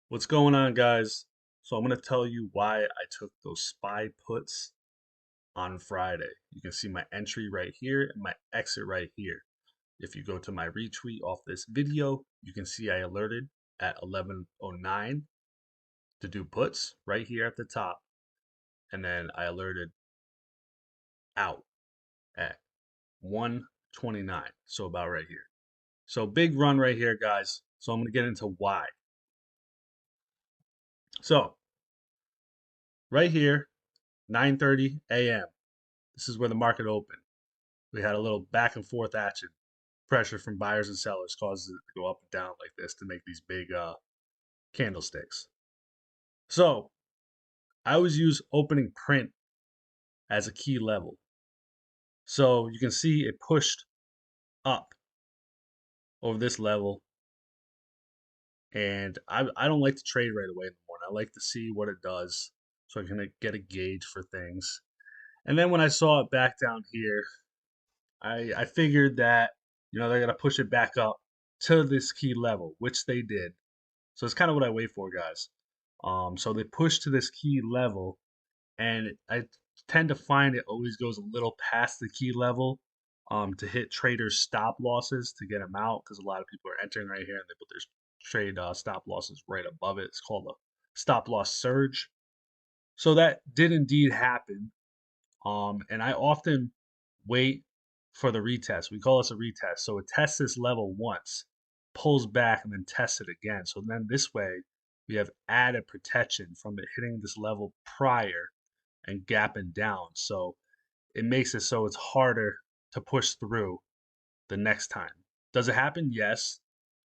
What's going on, guys? So I'm going to tell you why I took those SPY puts on Friday. You can see my entry right here and my exit right here. If you go to my retweet off this video, you can see I alerted at 11:09 to do puts right here at the top, and then I alerted out at 1:29, so about right here. So big run right here, guys. So I'm going to get into why. So right here, 9:30 a.m. This is where the market opened. We had a little back and forth action. Pressure from buyers and sellers causes it to go up and down like this to make these big candlesticks. So I always use opening print as a key level. So you can see it pushed up over this level. And I don't like to trade right away in the morning. I like to see what it does so I can get a gauge for things. And then when I saw it back down here, I figured that, they're going to push it back up to this key level, which they did. So it's kind of what I wait for, guys. So they push to this key level, and I tend to find it always goes a little past the key level to hit traders' stop losses to get them out because a lot of people are entering right here and they put their trade stop losses right above it. It's called a stop loss surge. So that did indeed happen. And I often wait for the retest. We call this a retest. So it tests this level once, pulls back, and then tests it again. So then this way, we have added protection from it hitting this level prior and gapping down. So it makes it so it's harder to push through the next time. Does it happen? Yes.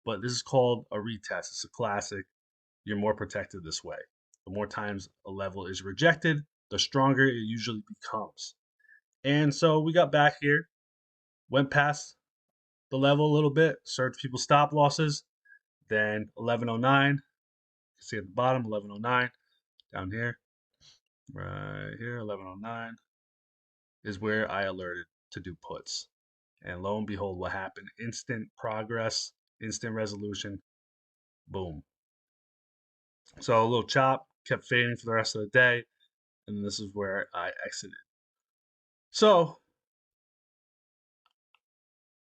But this is called a retest. It's a classic. You're more protected this way. The more times a level is rejected, the stronger it usually becomes. And so we got back here, went past the level a little bit, searched people's stop losses. Then 11:09, you can see at the bottom, 11:09 down here, right here, 11:09 is where I alerted to do puts. And lo and behold, what happened? Instant progress, instant resolution, boom. So a little chop, kept fading for the rest of the day, and this is where I exited. So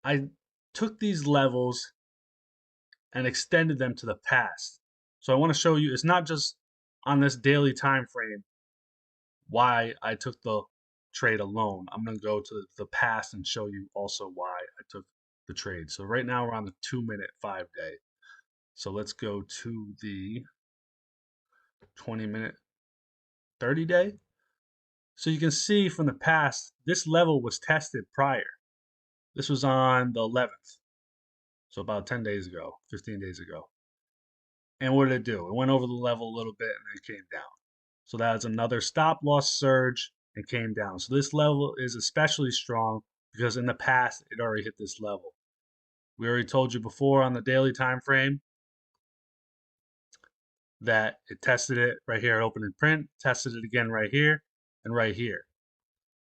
I took these levels and extended them to the past. So I want to show you it's not just on this daily time frame why I took the trade alone. I'm going to go to the past and show you also why I took the trade. So right now we're on the 2-minute 5-day. So let's go to the 20-minute 30-day. So you can see from the past, this level was tested prior. This was on the 11th. So about 10 days ago, 15 days ago. And what did it do? It went over the level a little bit and then came down. So that's another stop loss surge and came down. So this level is especially strong because in the past it already hit this level. We already told you before on the daily time frame that it tested it right here, open and print, tested it again right here and right here.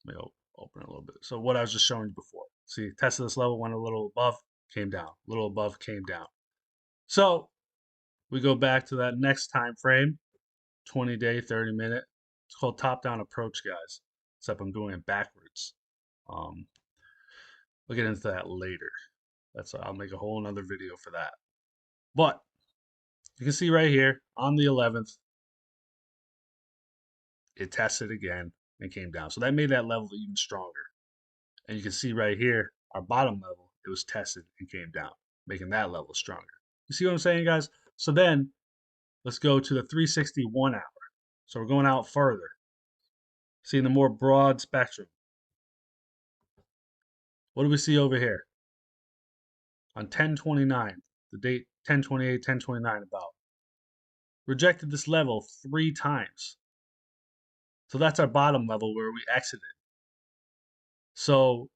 Let me open it a little bit. So what I was just showing you before. See, tested this level, went a little above, came down, a little above, came down. So we go back to that next time frame, 20-day, 30-minute. It's called top-down approach, guys. Except I'm doing it backwards. Um, we'll get into that later. I'll make a whole another video for that. But you can see right here on the 11th, it tested again and came down. So that made that level even stronger. And you can see right here, our bottom level, it was tested and came down, making that level stronger. You see what I'm saying, guys? So then let's go to the 361 hour. So we're going out further, seeing the more broad spectrum. What do we see over here? On 10/29, the date 10/28, 10/29 about. Rejected this level 3 times. So that's our bottom level where we exited. So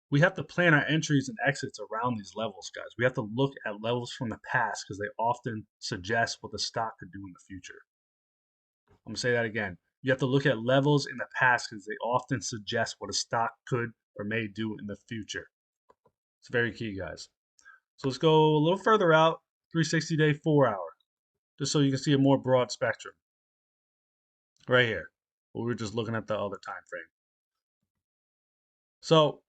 we have to plan our entries and exits around these levels, guys. We have to look at levels from the past because they often suggest what the stock could do in the future. I'm going to say that again. You have to look at levels in the past because they often suggest what a stock could or may do in the future. It's very key, guys. So let's go a little further out, 360-day, 4-hour. just so you can see a more broad spectrum right here. We were just looking at the other time frame. So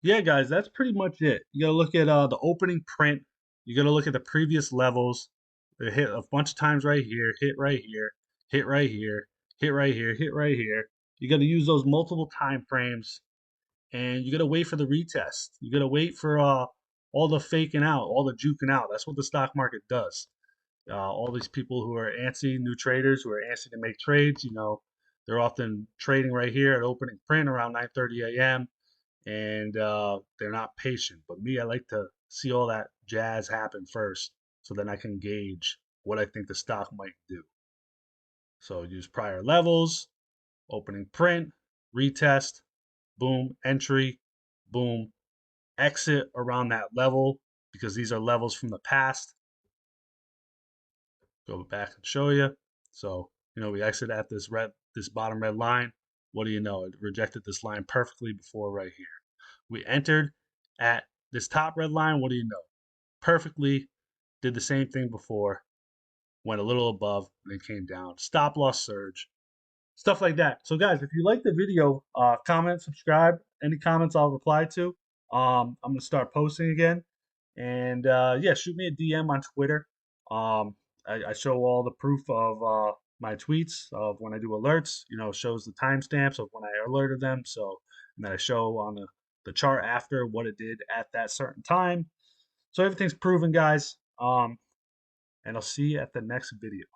yeah, guys, that's pretty much it. You gotta look at the opening print. You gotta look at the previous levels. They hit a bunch of times right here, hit right here, hit right here, hit right here, hit right here. You gotta use those multiple time frames, and you gotta wait for the retest. You gotta wait for all the faking out, all the juking out. That's what the stock market does. All these people who are antsy, new traders who are antsy to make trades, they're often trading right here at opening print around 9:30 a.m. and they're not patient. But me, I like to see all that jazz happen first, so then I can gauge what I think the stock might do. So use prior levels, opening print, retest, boom, entry, boom, exit around that level because these are levels from the past. Go back and show you. So, we exit at this bottom red line. What do you know? It rejected this line perfectly before right here. We entered at this top red line. What do you know? Perfectly did the same thing before, went a little above, and then came down. Stop loss surge, stuff like that. So, guys, if you like the video, comment, subscribe. Any comments I'll reply to. I'm going to start posting again. And yeah, shoot me a DM on Twitter. I show all the proof of my tweets of when I do alerts. Shows the timestamps of when I alerted them. So, and then I show on the chart after what it did at that certain time. So everything's proven, guys. And I'll see you at the next video.